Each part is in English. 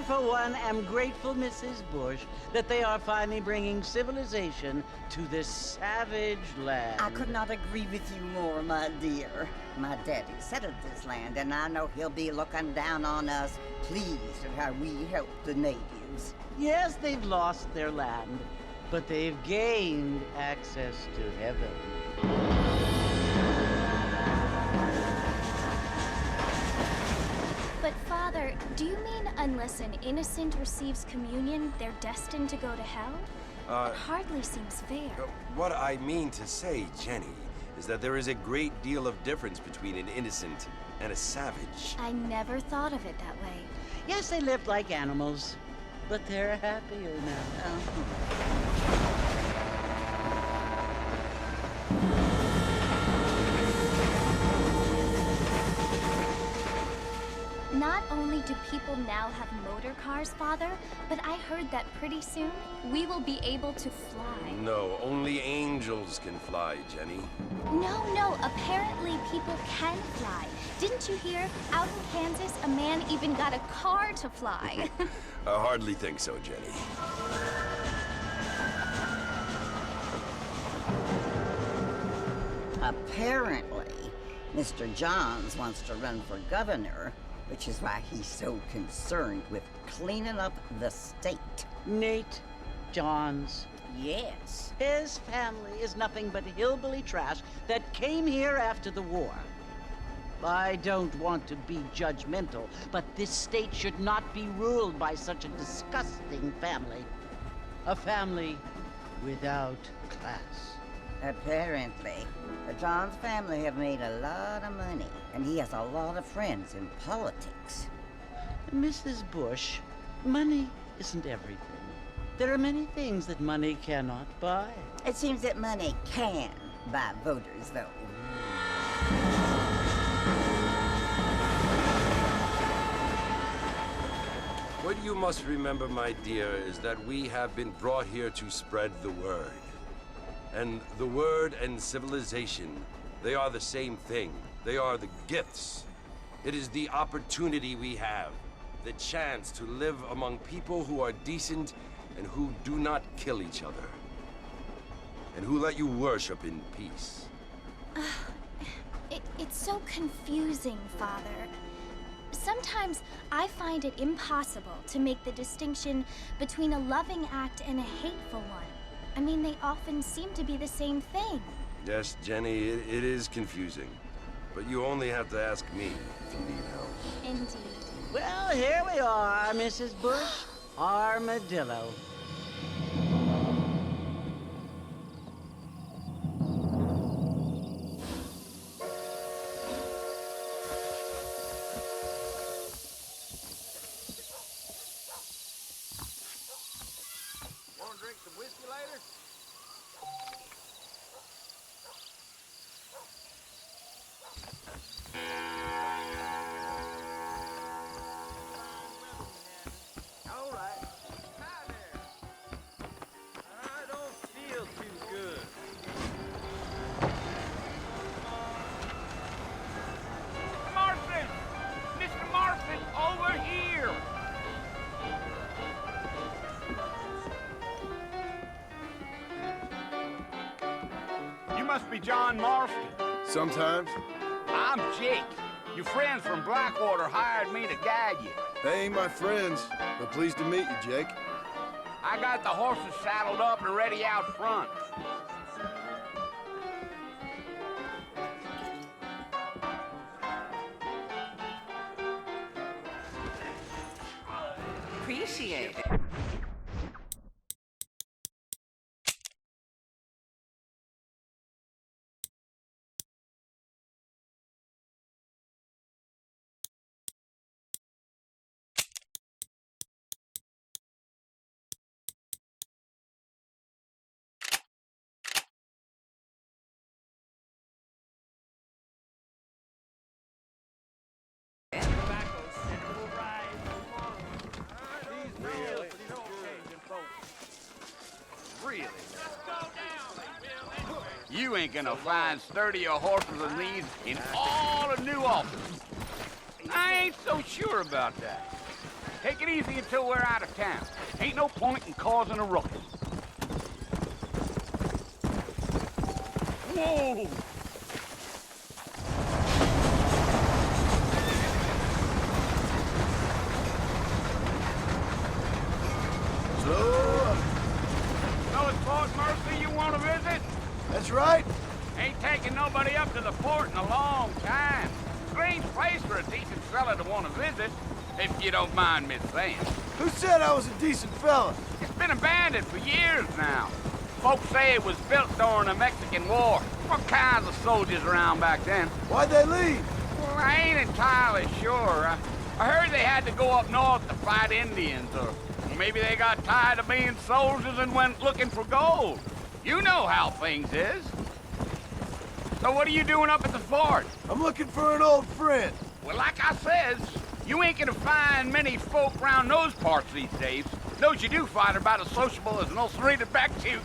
For one, am grateful, Mrs. Bush, that they are finally bringing civilization to this savage land. I could not agree with you more, my dear. My daddy settled this land, and I know he'll be looking down on us, pleased at how we help the natives. Yes, they've lost their land, but they've gained access to heaven. But Father, do you mean unless an innocent receives communion, they're destined to go to hell? It hardly seems fair. What I mean to say, Jenny, is that there is a great deal of difference between an innocent and a savage. I never thought of it that way. Yes, they lived like animals, but they're happier now. Not only do people now have motor cars, Father, but I heard that pretty soon we will be able to fly. No, only angels can fly, Jenny. No, apparently people can fly. Didn't you hear? Out in Kansas, a man even got a car to fly. I hardly think so, Jenny. Apparently, Mr. Johns wants to run for governor, which is why he's so concerned with cleaning up the state. Nate Johns. Yes. His family is nothing but hillbilly trash that came here after the war. I don't want to be judgmental, but this state should not be ruled by such a disgusting family. A family without class. Apparently, the Johns family have made a lot of money, and he has a lot of friends in politics. Mrs. Bush, money isn't everything. There are many things that money cannot buy. It seems that money can buy voters, though. What you must remember, my dear, is that we have been brought here to spread the word. And the word and civilization, they are the same thing. They are the gifts. It is the opportunity we have, the chance to live among people who are decent and who do not kill each other, and who let you worship in peace. It's so confusing, Father. Sometimes I find it impossible to make the distinction between a loving act and a hateful one. I mean, they often seem to be the same thing. Yes, Jenny, it is confusing. But you only have to ask me if you need help. Indeed. Well, here we are, Mrs. Bush. Armadillo. Want to drink some whiskey later? All right. Hi there. I don't feel too good. Marshal! Mr. Marshal, over here! must be John Marston. Sometimes. I'm Jake. Your friends from Blackwater hired me to guide you. They ain't my friends, but pleased to meet you, Jake. I got the horses saddled up and ready out front. Appreciate it. You ain't gonna find sturdier horses than these in all of New Albany. I ain't so sure about that. Take it easy until we're out of town. Ain't no point in causing a ruckus. Whoa! So, Know it's Fort Mercer you want to visit? that's right. Ain't taken nobody up to the fort in a long time. Strange place for a decent fella to want to visit, if you don't mind me saying. Who said I was a decent fella? It's been abandoned for years now. Folks say it was built during the Mexican War. What kinds of soldiers around back then? Why'd they leave? Well, I ain't entirely sure. I heard they had to go up north to fight Indians, or maybe they got tired of being soldiers and went looking for gold. You know how things is. So what are you doing up at the fort? I'm looking for an old friend. Well, like I says, you ain't gonna find many folk around those parts these days. Those you do find are about as sociable as an ulcerated back tooth.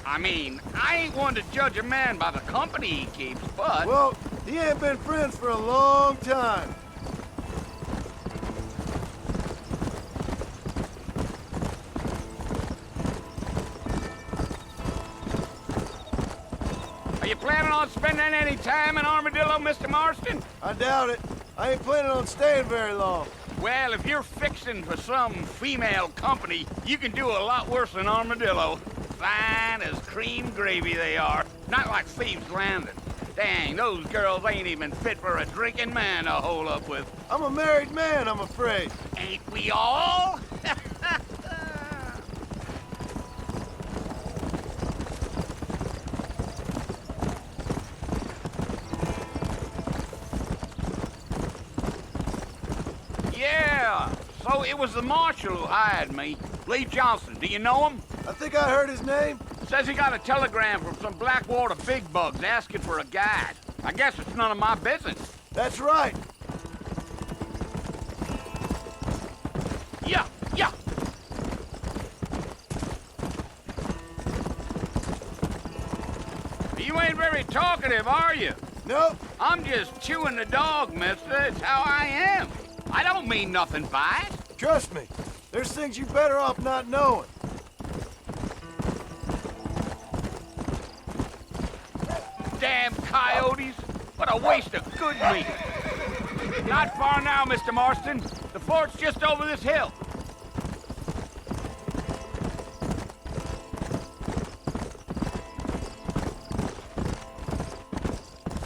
I mean, I ain't one to judge a man by the company he keeps, but... Well, he ain't been friends for a long time. Are you planning on spending any time in Armadillo, Mr. Marston? I doubt it. I ain't planning on staying very long. Well, if you're fixing for some female company, you can do a lot worse than Armadillo. Fine as cream gravy they are. Not like Thieves' Landing. Dang, those girls ain't even fit for a drinking man to hole up with. I'm a married man, I'm afraid. Ain't we all? Yeah, so it was the Marshal who hired me. Lee Johnson, do you know him? I think I heard his name. Says he got a telegram from some Blackwater big bugs asking for a guide. I guess it's none of my business. That's right. Yeah, yeah. You ain't very talkative, are you? Nope. I'm just chewing the dog, mister. It's how I am. I don't mean nothing by it. Trust me. There's things you better off not knowing. Damn coyotes. What a waste of good meat. Not far now, Mr. Marston. The fort's just over this hill.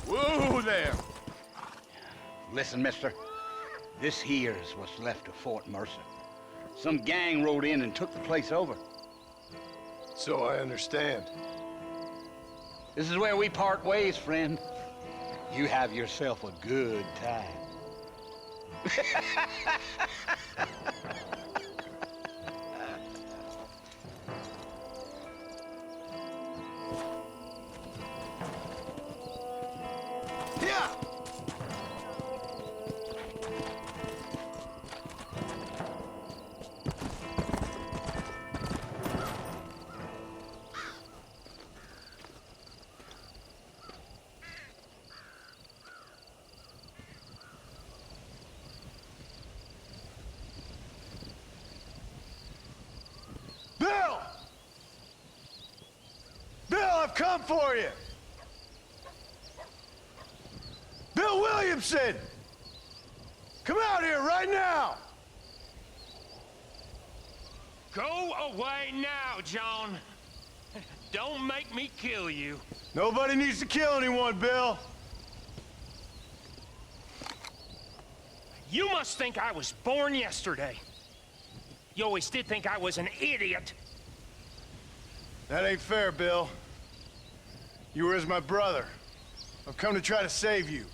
Whoa there. Listen, mister. This here's what's left of Fort Mercer. Some gang rode in and took the place over. So I understand. This is where we part ways, friend. You have yourself a good time. Yeah. come for you! Bill Williamson! Come out here right now! Go away now, John. Don't make me kill you. Nobody needs to kill anyone, Bill. You must think I was born yesterday. You always did think I was an idiot. That ain't fair, Bill. You were as my brother. I've come to try to save you.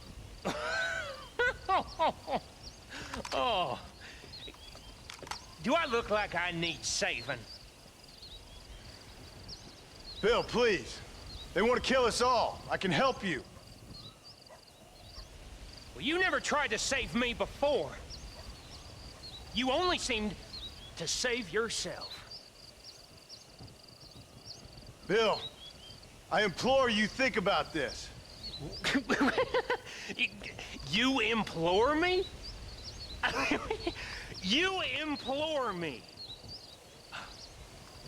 Oh. Do I look like I need saving? Bill, please. They want to kill us all. I can help you. Well, you never tried to save me before. You only seemed to save yourself. Bill, I implore you think about this. You implore me? You implore me.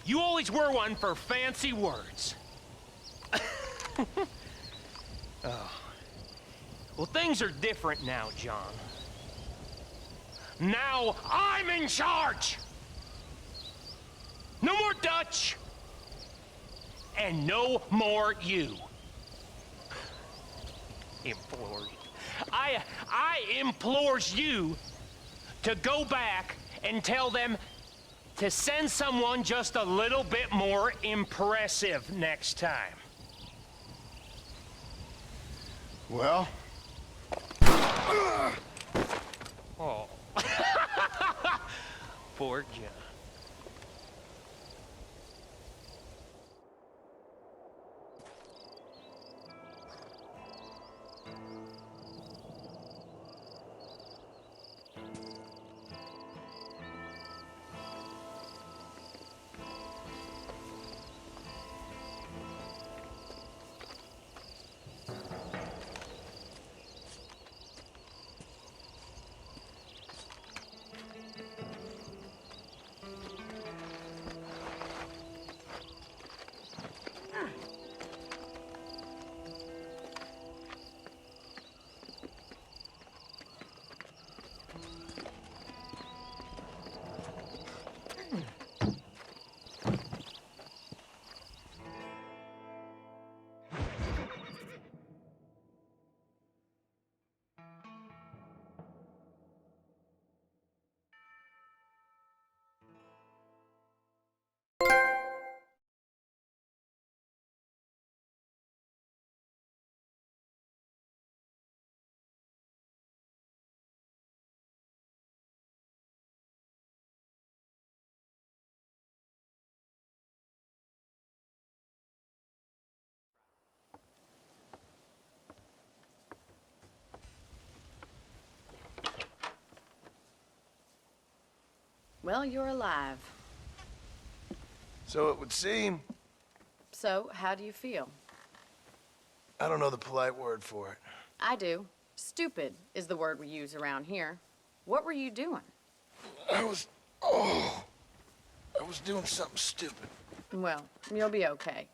You always were one for fancy words. Oh. Well, things are different now, John. Now I'm in charge! No more Dutch! And no more you. Implore you. I implores you to go back and tell them to send someone just a little bit more impressive next time. Well? Oh. Poor John. Well, you're alive. So it would seem. So, how do you feel? I don't know the polite word for it. I do. Stupid is the word we use around here. What were you doing? I was doing something stupid. Well, you'll be okay.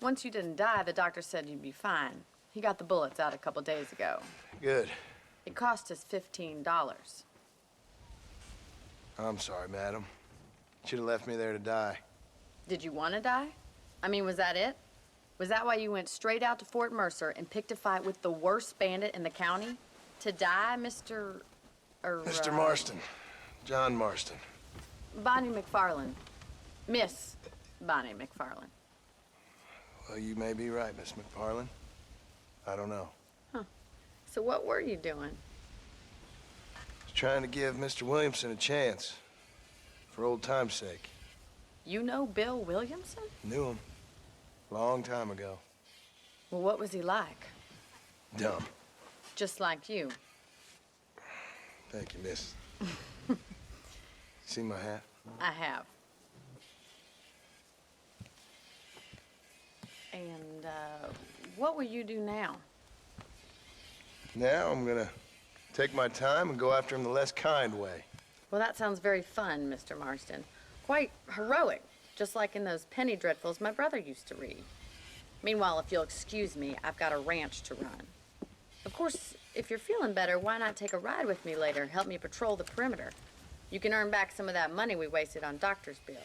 Once you didn't die, the doctor said you'd be fine. He got the bullets out a couple days ago. Good. It cost us $15. I'm sorry, madam. Should have left me there to die. Did you want to die? I mean, was that it? Was that why you went straight out to Fort Mercer and picked a fight with the worst bandit in the county? To die, Mr. Mr. Marston. John Marston. Bonnie MacFarlane. Miss Bonnie MacFarlane. Well, you may be right, Miss MacFarlane. I don't know. Huh. So what were you doing? Trying to give Mr. Williamson a chance. For old time's sake. You know Bill Williamson? Knew him. Long time ago. Well, what was he like? Dumb. Just like you. Thank you, miss. See my hat? I have. And, what will you do now? Now I'm gonna take my time and go after him the less kind way. Well, that sounds very fun, Mr. Marston. Quite heroic, just like in those penny dreadfuls my brother used to read. Meanwhile, if you'll excuse me, I've got a ranch to run. Of course, if you're feeling better, why not take a ride with me later and help me patrol the perimeter? You can earn back some of that money we wasted on doctor's bills.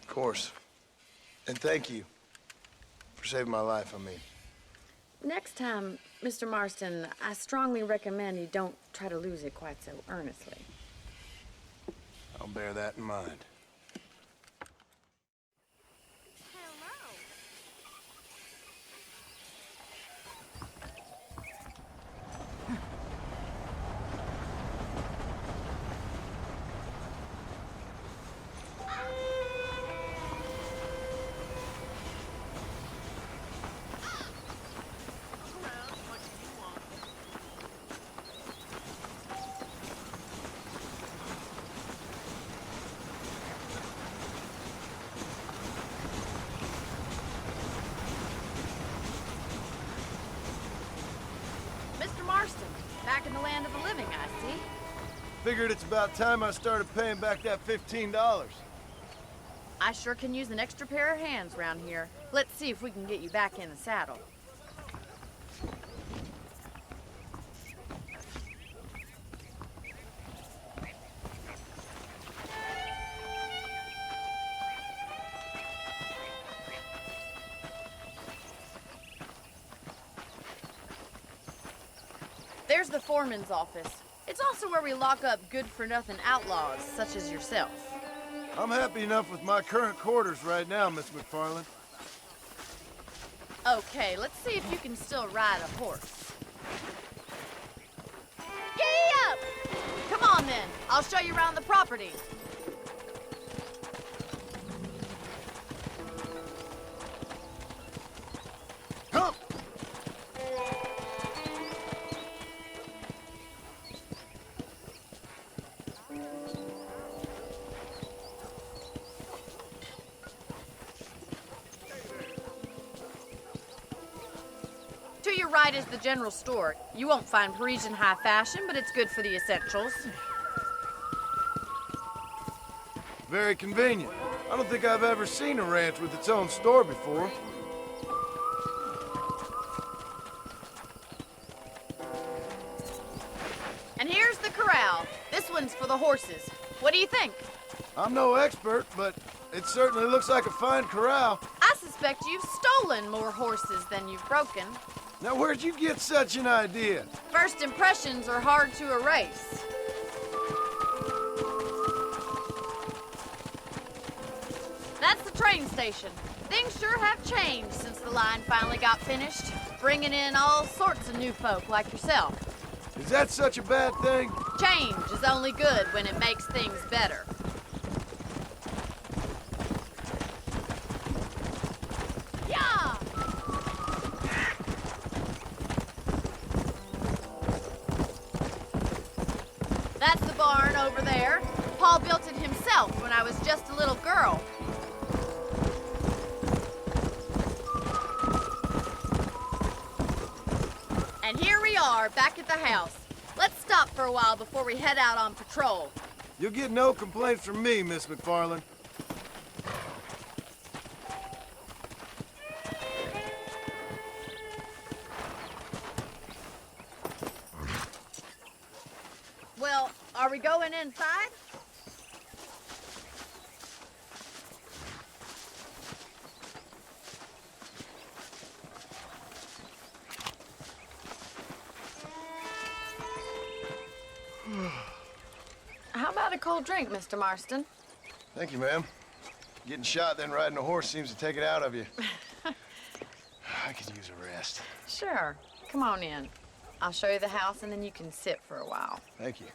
Of course. And thank you for saving my life, I mean. Next time, Mr. Marston, I strongly recommend you don't try to lose it quite so earnestly. I'll bear that in mind. Back in the land of the living, I see. Figured it's about time I started paying back that $15. I sure can use an extra pair of hands around here. Let's see if we can get you back in the saddle. There's the foreman's office. It's also where we lock up good-for-nothing outlaws, such as yourself. I'm happy enough with my current quarters right now, Miss MacFarlane. Okay, let's see if you can still ride a horse. Giddy up! Come on then, I'll show you around the property. Come! To your right is the general store. You won't find Parisian high fashion, but it's good for the essentials. Very convenient. I don't think I've ever seen a ranch with its own store before. And here's the corral. This one's for the horses. What do you think? I'm no expert, but it certainly looks like a fine corral. I suspect you've stolen more horses than you've broken. Now, where'd you get such an idea? First impressions are hard to erase. That's the train station. Things sure have changed since the line finally got finished, bringing in all sorts of new folk like yourself. Is that such a bad thing? Change is only good when it makes things better. Yeah! That's the barn over there. Paul built it himself when I was just a little girl. And here we are, back at the house. Let's stop for a while before we head out on patrol. You'll get no complaints from me, Miss MacFarlane. Well, are we going inside? How about a cold drink, Mr. Marston? Thank you, ma'am. Getting shot, then riding a horse seems to take it out of you. I could use a rest. Sure. Come on in. I'll show you the house, and then you can sit for a while. Thank you.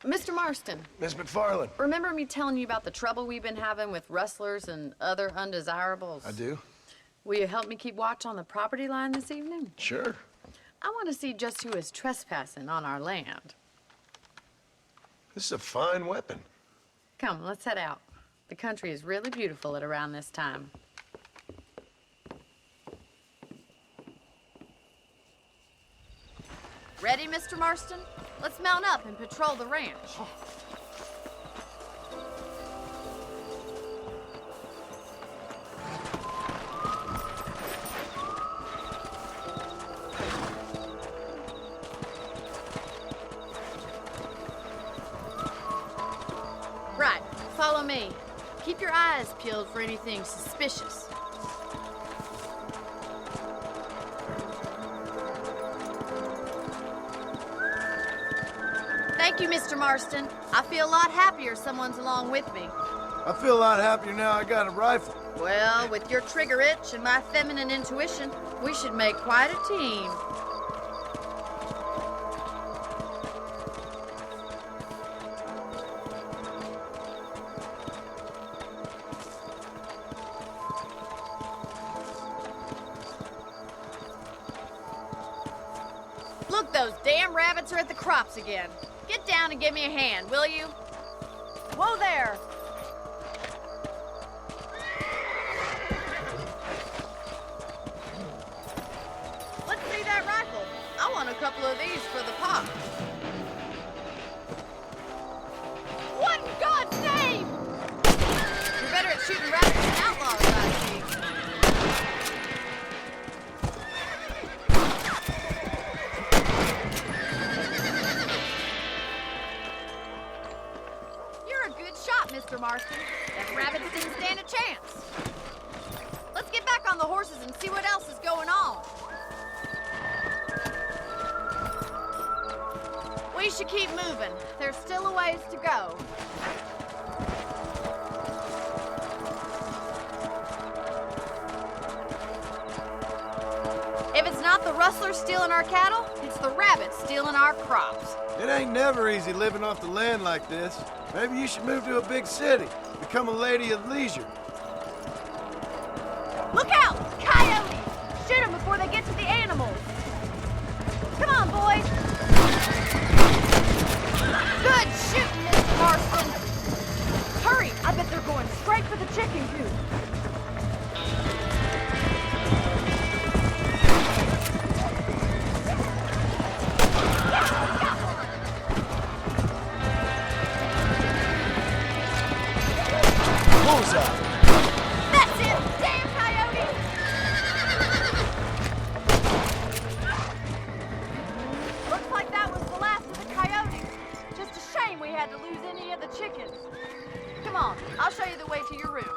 Mr. Marston, Miss MacFarlane. remember me telling you about the trouble we've been having with rustlers and other undesirables? I do? Will you help me keep watch on the property line this evening? Sure. I want to see just who is trespassing on our land. This is a fine weapon. Come, let's head out. The country is really beautiful at around this time. Ready, Mr. Marston? Let's mount up and patrol the ranch. Right, follow me. Keep your eyes peeled for anything suspicious. Thank you, Mr. Marston. I feel a lot happier someone's along with me. I feel a lot happier now I got a rifle. Well, with your trigger itch and my feminine intuition, we should make quite a team. Look, those damn rabbits are at the crops again. Get down and give me a hand, will you? Whoa there! Let's see that rifle. I want a couple of these for the pop. What in God's name? You're better at shooting rabbits than outlaws, I see. Mr. Marston. Them rabbits didn't stand a chance. Let's get back on the horses and see what else is going on. We should keep moving. There's still a ways to go. If it's not the rustlers stealing our cattle, it's the rabbits stealing our crops. It ain't never easy living off the land like this. Maybe you should move to a big city, become a lady of leisure. Look out! Coyotes! Shoot them before they get to the animals. Come on, boys! Good shooting, Mr. Marston! Hurry! I bet they're going straight for the chicken coop. That's it! Damn coyote! Looks like that was the last of the coyotes. Just a shame we had to lose any of the chickens. Come on, I'll show you the way to your room.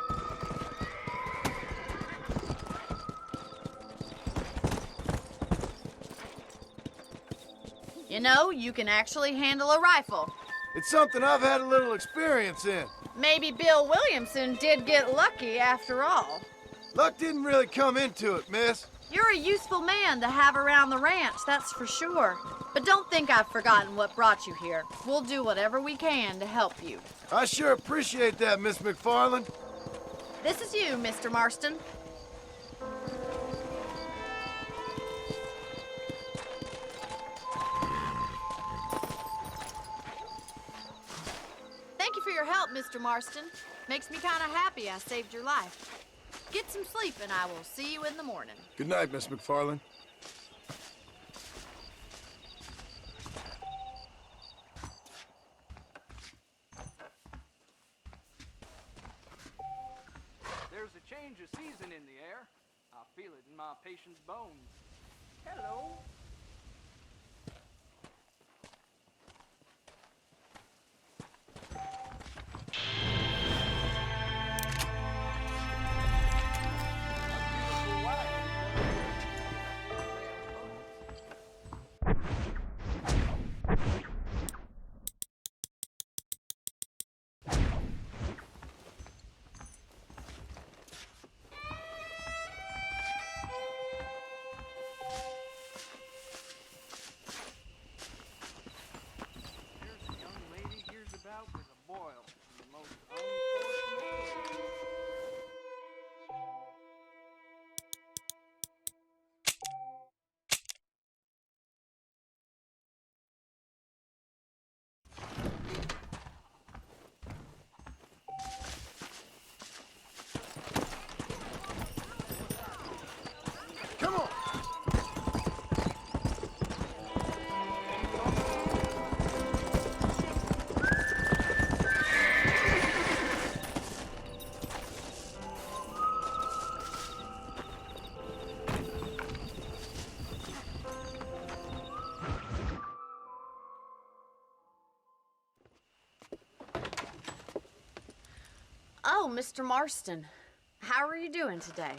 You know, you can actually handle a rifle. It's something I've had a little experience in. Maybe Bill Williamson did get lucky after all. Luck didn't really come into it, miss. You're a useful man to have around the ranch, that's for sure. But don't think I've forgotten what brought you here. We'll do whatever we can to help you. I sure appreciate that, Miss MacFarlane. This is you, Mr. Marston. Thank you for your help, Mr. Marston. Makes me kind of happy I saved your life. Get some sleep and I will see you in the morning. Good night, Miss MacFarlane. There's a change of season in the air. I feel it in my patient's bones. Hello. Mr. Marston. How are you doing today?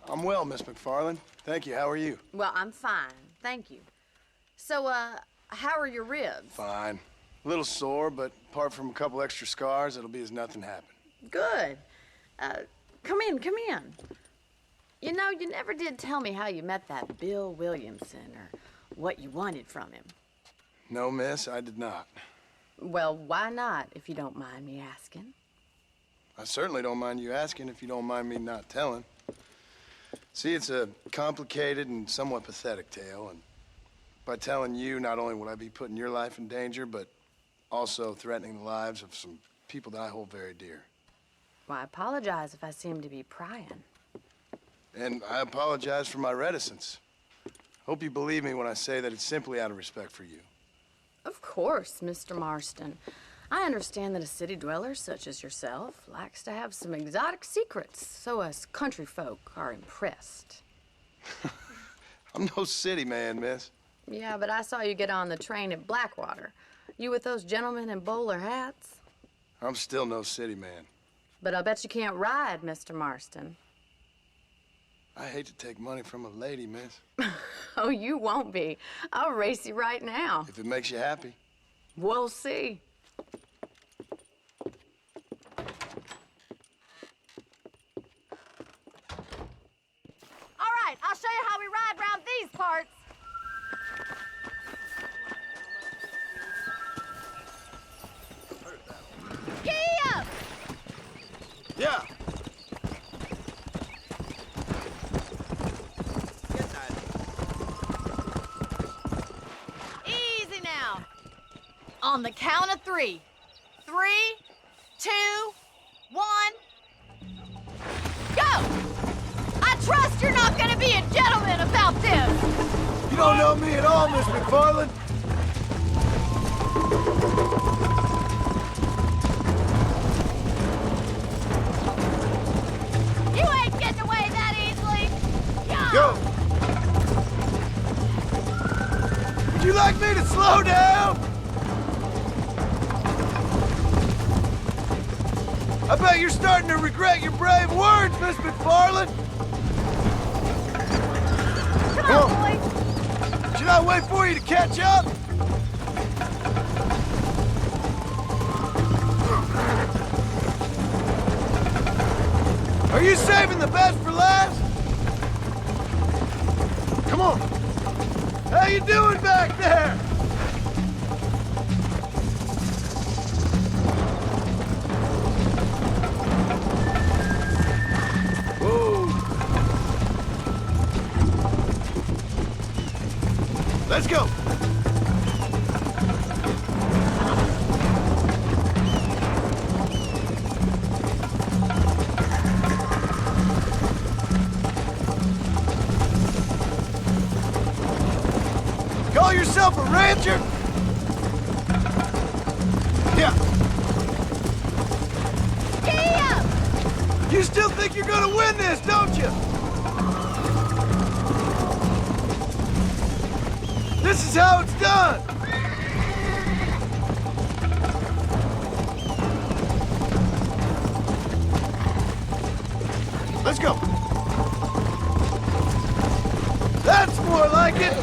I'm well, Miss MacFarlane. Thank you. How are you? Well, I'm fine, thank you. So, how are your ribs? Fine. A little sore, but apart from a couple extra scars, it'll be as nothing happened. Good. Come in, come in. You know, you never did tell me how you met that Bill Williamson or what you wanted from him. No, miss, I did not. Well, why not, if you don't mind me asking? I certainly don't mind you asking if you don't mind me not telling. See, it's a complicated and somewhat pathetic tale, and by telling you, not only would I be putting your life in danger, but also threatening the lives of some people that I hold very dear. Well, I apologize if I seem to be prying. And I apologize for my reticence. Hope you believe me when I say that it's simply out of respect for you. Of course, Mr. Marston. I understand that a city dweller such as yourself likes to have some exotic secrets, so us country folk are impressed. I'm no city man, miss. Yeah, but I saw you get on the train at Blackwater. You with those gentlemen in bowler hats? I'm still no city man. But I'll bet you can't ride, Mr. Marston. I hate to take money from a lady, miss. Oh, you won't be. I'll race you right now. If it makes you happy. We'll see. All right, I'll show you how we ride round these parts. Gee up! Yeah. Easy now. On the count of 3. 3, 2, 1, go! I trust you're not gonna be a gentleman about this. You don't know me at all, Miss MacFarlane. You ain't getting away that easily. Go! Would you like me to slow down? I bet you're starting to regret your brave words, Miss MacFarlane. Come on, boys. Should I wait for you to catch up? Are you saving the best for last? Come on. How you doing back there? Whoa. Let's go. Call yourself a rancher? Yeah. Gee up! You still think you're gonna win this, don't you? This is how it's done. Let's go. That's more like it.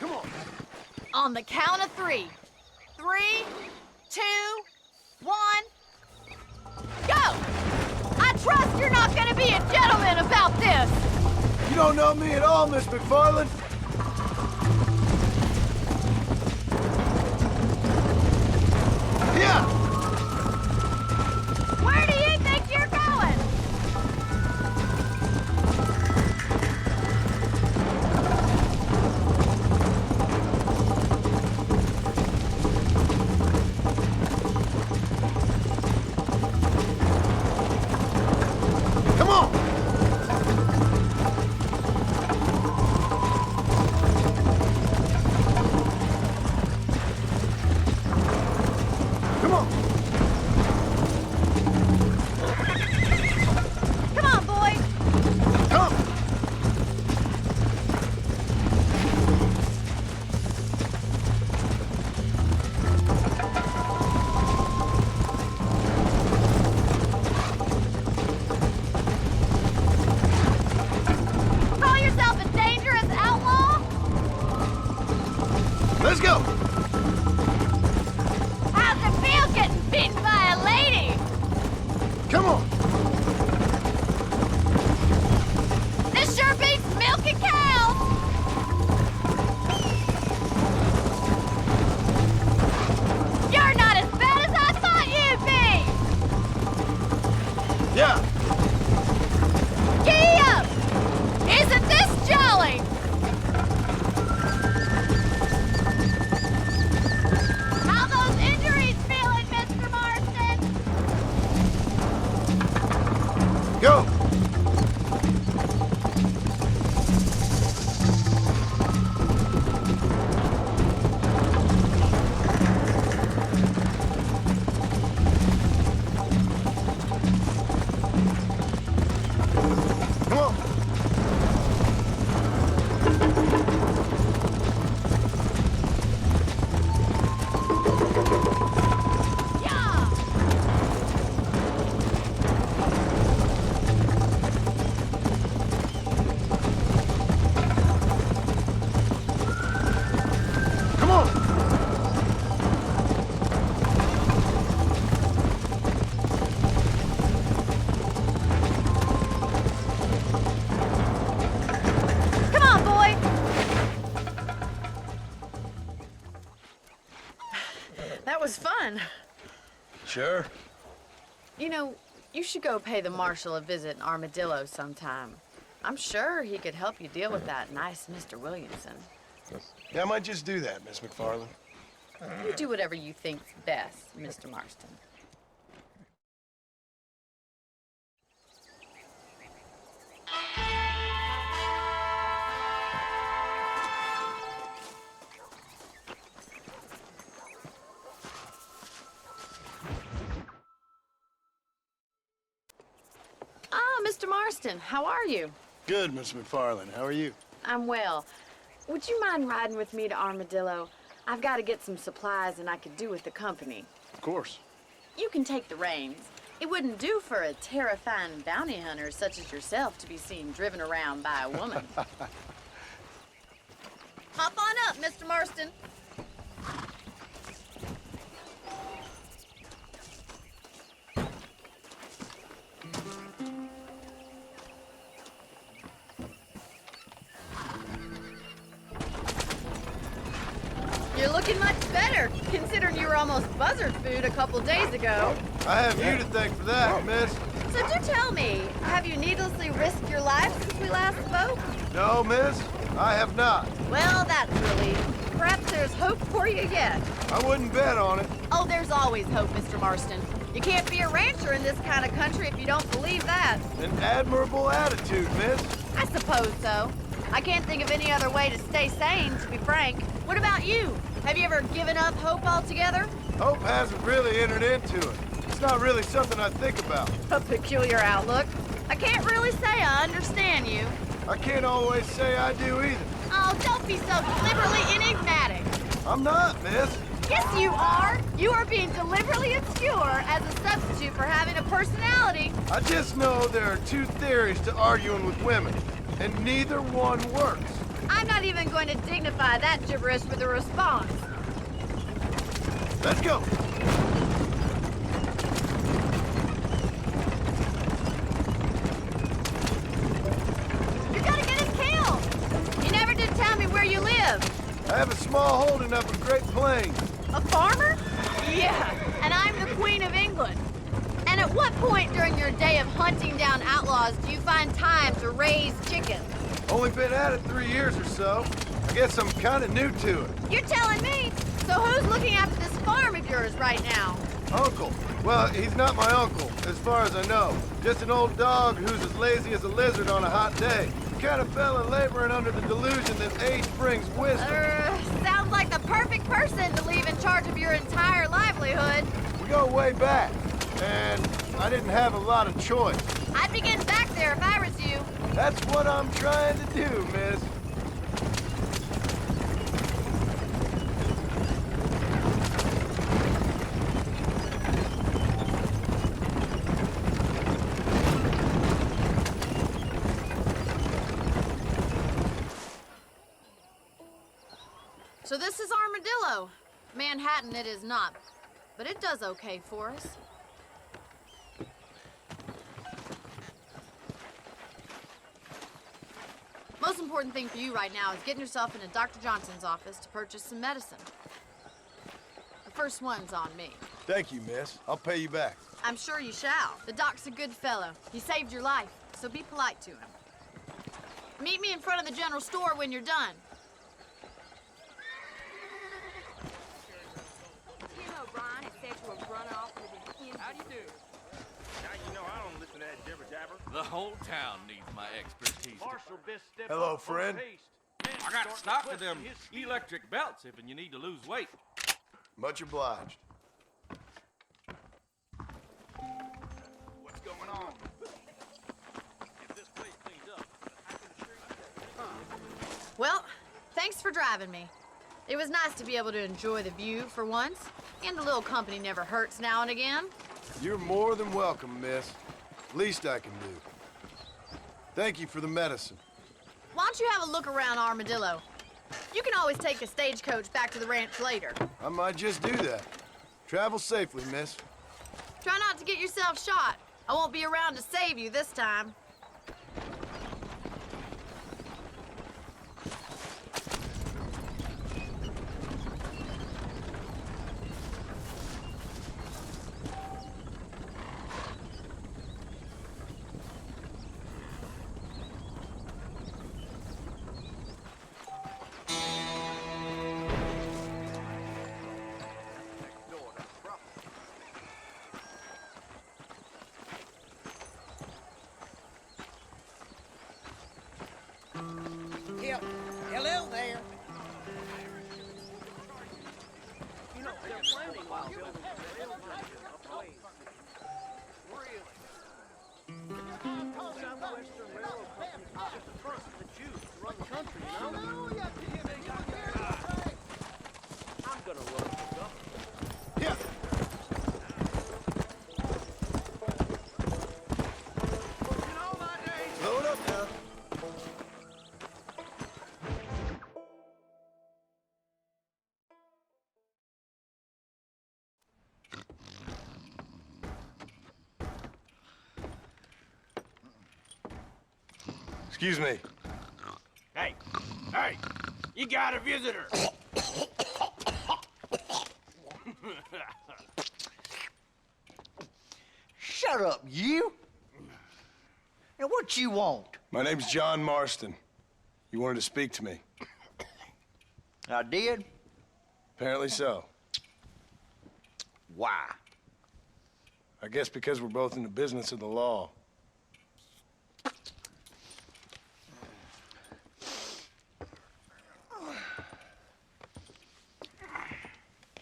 Come on. On the count of 3. 3, 2, 1, go! I trust you're not gonna be a gentleman about this. You don't know me at all, Miss MacFarlane. Yeah. Where do you think you're going? Come on. fun. Sure. You know, you should go pay the Marshal a visit in Armadillo sometime. I'm sure he could help you deal with that nice Mr. Williamson. Yeah, I might just do that, Miss MacFarlane. You do whatever you think's best, Mr. Marston. Mr. Marston, how are you? Good, Miss MacFarlane. How are you? I'm well. Would you mind riding with me to Armadillo? I've got to get some supplies and I could do with the company. Of course. You can take the reins. It wouldn't do for a terrifying bounty hunter such as yourself to be seen driven around by a woman. Hop on up, Mr. Marston. You're looking much better, considering you were almost buzzard food a couple days ago. I have you to thank for that, miss. So do tell me, have you needlessly risked your life since we last spoke? No, miss, I have not. Well, that's relief. Perhaps there's hope for you yet. I wouldn't bet on it. Oh, there's always hope, Mr. Marston. You can't be a rancher in this kind of country if you don't believe that. An admirable attitude, miss. I suppose so. I can't think of any other way to stay sane, to be frank. What about you? Have you ever given up hope altogether? Hope hasn't really entered into it. It's not really something I think about. A peculiar outlook. I can't really say I understand you. I can't always say I do either. Oh, don't be so deliberately enigmatic. I'm not, miss. Yes, you are. You are being deliberately obscure as a substitute for having a personality. I just know there are two theories to arguing with women, and neither one works. I'm not even going to dignify that gibberish with a response. Let's go. You're gonna get us killed. You never did tell me where you live. I have a small holding up in Great Plains. A farmer? Yeah, and I'm the Queen of England. And at what point during your day of hunting down outlaws do you find time to raise chickens? Only been at it 3 years or so. I guess I'm kind of new to it. You're telling me? So who's looking after this farm of yours right now? Uncle. Well, he's not my uncle, as far as I know. Just an old dog who's as lazy as a lizard on a hot day. Kind of fella laboring under the delusion that age brings wisdom. Sounds like the perfect person to leave in charge of your entire livelihood. We go way back, and I didn't have a lot of choice. I'd begin back there if I was you. That's what I'm trying to do, miss. So this is Armadillo. Manhattan it is not, but it does okay for us. Most important thing for you right now is getting yourself into Dr. Johnson's office to purchase some medicine. The first one's on me. Thank you, miss. I'll pay you back. I'm sure you shall. The doc's a good fellow. He saved your life, so be polite to him. Meet me in front of the general store when you're done. How do you do? Now you know I don't listen to that jibber jabber. The whole town needs my expertise. Marshal, best step Hello, up friend. post-haste. I got stock of them electric belts if you need to lose weight. Much obliged. What's going on? If this place cleans up, I can assure you that. Well, thanks for driving me. It was nice to be able to enjoy the view for once, and a little company never hurts now and again. You're more than welcome, miss. Least I can do. Thank you for the medicine. Why don't you have a look around Armadillo? You can always take a stagecoach back to the ranch later. I might just do that. Travel safely, miss. Try not to get yourself shot. I won't be around to save you this time. Load up now. Excuse me. Hey, hey, you got a visitor. Shut up, you! Now, what you want? My name's John Marston. You wanted to speak to me. I did? Apparently so. Why? I guess because we're both in the business of the law.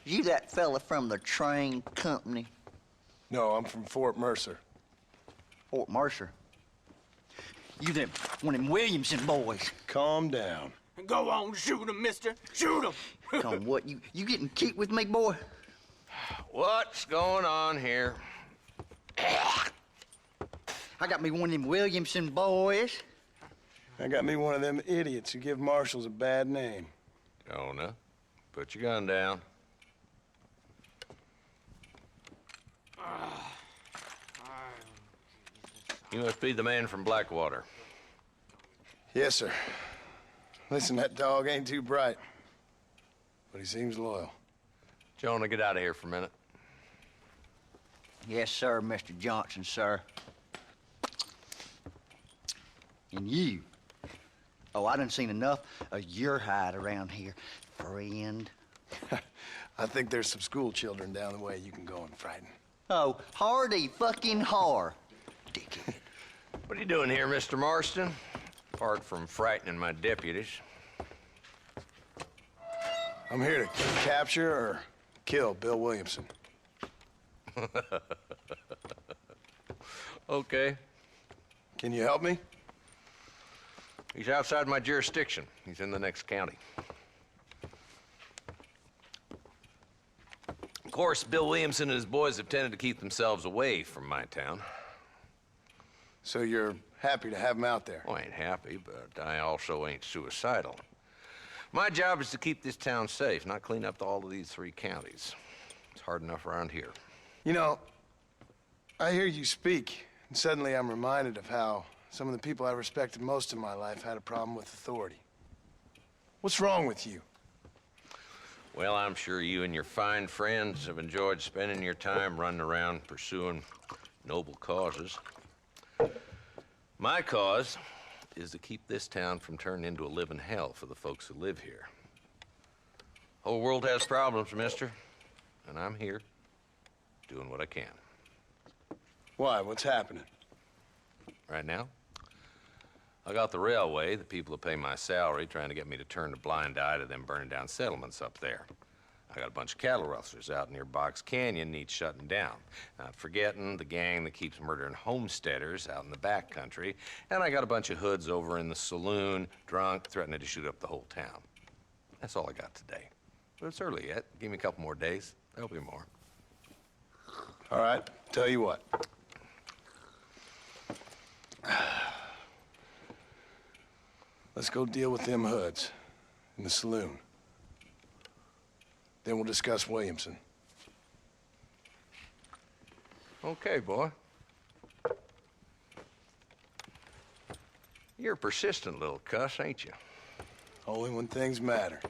You that fella from the train company? No, I'm from Fort Mercer. Fort Mercer? You them, one of them Williamson boys. Calm down. Go on, shoot him, mister. Shoot him. Come, what, you getting kicked with me, boy? What's going on here? I got me one of them Williamson boys. I got me one of them idiots who give marshals a bad name. Jonah, put your gun down. You must be the man from Blackwater. Yes, sir. Listen, that dog ain't too bright, but he seems loyal. Jonah, get out of here for a minute. Yes, sir, Mr. Johnson, sir. And you. Oh, I done seen enough of your hide around here, friend. I think there's some school children down the way you can go and frighten. Oh, hardy fucking har. Dickhead. What are you doing here, Mr. Marston? Apart from frightening my deputies. I'm here to capture or kill Bill Williamson. Okay. Can you help me? He's outside my jurisdiction. He's in the next county. Of course, Bill Williamson and his boys have tended to keep themselves away from my town. So you're happy to have him out there? Well, I ain't happy, but I also ain't suicidal. My job is to keep this town safe, not clean up all of these 3 counties. It's hard enough around here. You know, I hear you speak, and suddenly I'm reminded of how some of the people I respected most in my life had a problem with authority. What's wrong with you? Well, I'm sure you and your fine friends have enjoyed spending your time running around pursuing noble causes. My cause is to keep this town from turning into a living hell for the folks who live here. Whole world has problems, mister, and I'm here doing what I can. Why? What's happening? Right now, I got the railway, the people who pay my salary, trying to get me to turn a blind eye to them burning down settlements up there. I got a bunch of cattle rustlers out near Box Canyon needs shutting down. Not forgetting the gang that keeps murdering homesteaders out in the back country. And I got a bunch of hoods over in the saloon, drunk, threatening to shoot up the whole town. That's all I got today. But it's early yet. Give me a couple more days. There'll be more. All right, tell you what. Let's go deal with them hoods in the saloon. Then we'll discuss Williamson. Okay, boy. You're a persistent little cuss, ain't you? Only when things matter.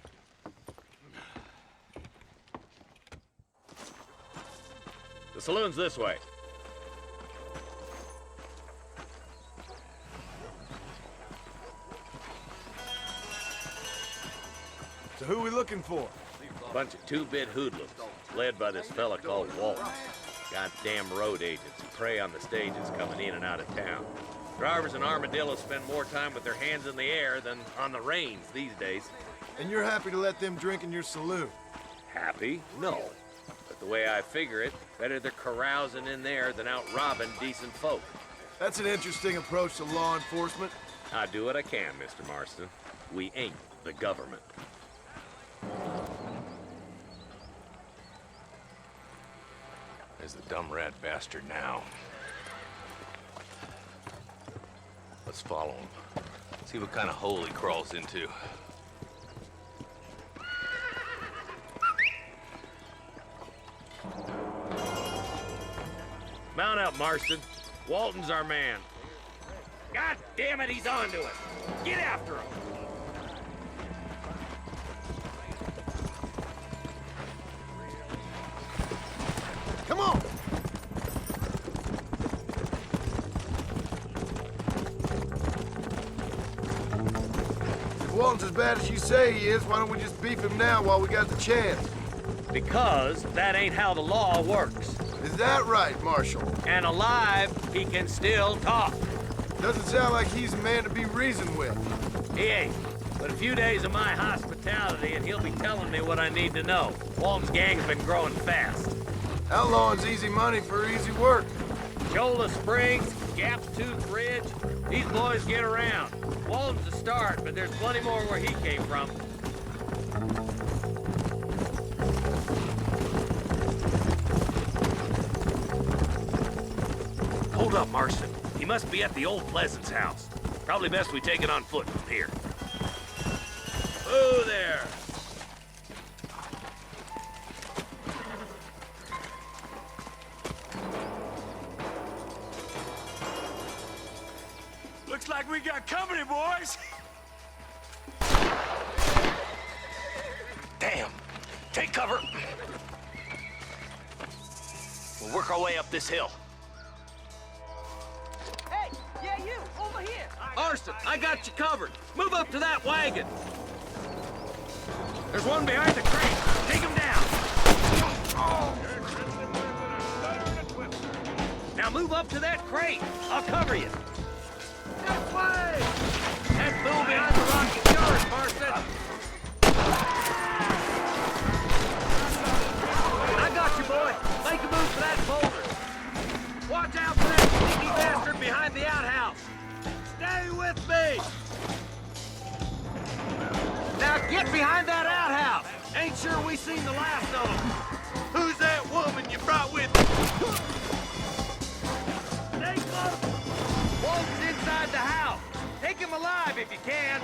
The saloon's this way. So who are we looking for? Bunch of 2-bit hoodlums, led by this fella called Walt. Goddamn road agents who prey on the stages coming in and out of town. Drivers in Armadillo spend more time with their hands in the air than on the reins these days. And you're happy to let them drink in your saloon? Happy? No. The way I figure it, better they're carousing in there than out robbing decent folk. That's an interesting approach to law enforcement. I do what I can, Mr. Marston. We ain't the government. There's the dumb rat bastard now. Let's follow him. See what kind of hole he crawls into. Mount up, Marston. Walton's our man. God damn it, he's onto it. Get after him. Come on! If Walton's as bad as you say he is, why don't we just beef him now while we got the chance? Because that ain't how the law works. Is that right, Marshal? And alive, he can still talk. Doesn't sound like he's a man to be reasoned with. He ain't. But a few days of my hospitality and he'll be telling me what I need to know. Walton's gang's been growing fast. Outlawing's easy money for easy work. Shoulder Springs, Gap's Tooth Ridge, these boys get around. Walton's the start, but there's plenty more where he came from. Hold up, Marston. He must be at the old Pleasance house. Probably best we take it on foot from here. Whoa there! Looks like we got company, boys. Damn! Take cover! We'll work our way up this hill. Hey, yeah, you, over here. Marston, I got you covered. Move up to that wagon. There's one behind the crate. Take him down. Now move up to that crate. I'll cover you. This way! That fool behind the rock is yours, Marston. I got you, boy. Make a move for that boulder. Watch out for that sneaky bastard behind the outhouse. Stay with me! Now get behind that outhouse! Ain't sure we seen the last of them. Who's that woman you brought with you? Stay close! Walton's inside the house. Take him alive if you can.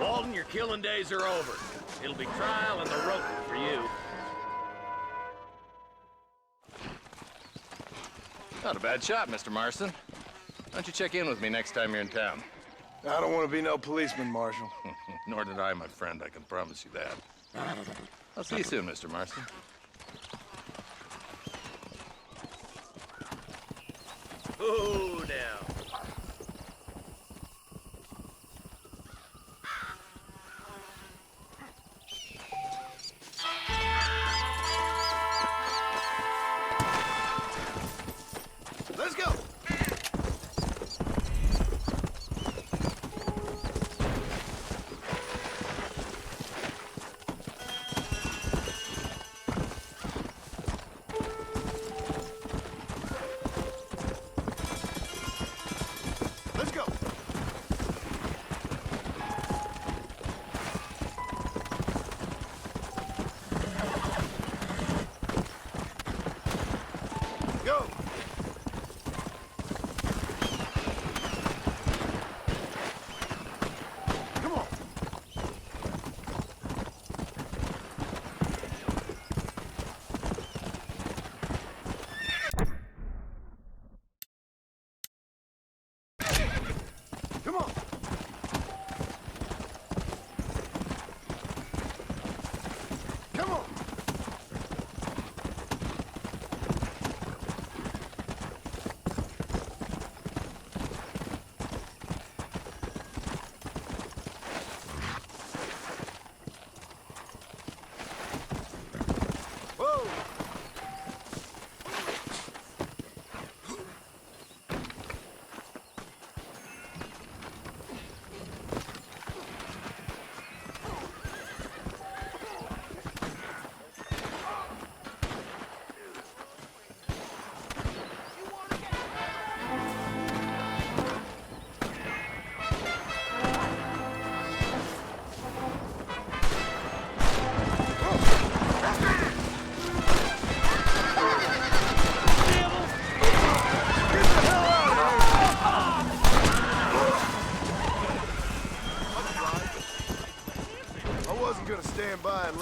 Walton, your killing days are over. It'll be trial and the rope for you. Not a bad shot, Mr. Marston. Why don't you check in with me next time you're in town? I don't want to be no policeman, Marshal. Nor did I, my friend. I can promise you that. I'll see you soon, Mr. Marston. Oh, now. Let's go!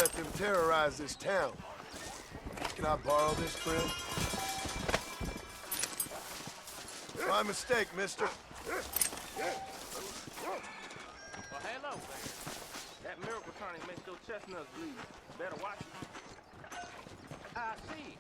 let them terrorize this town. Can I borrow this, friend? My mistake, mister. Well, hello there. That miracle tonic makes those chestnuts bleed. Better watch it. I see.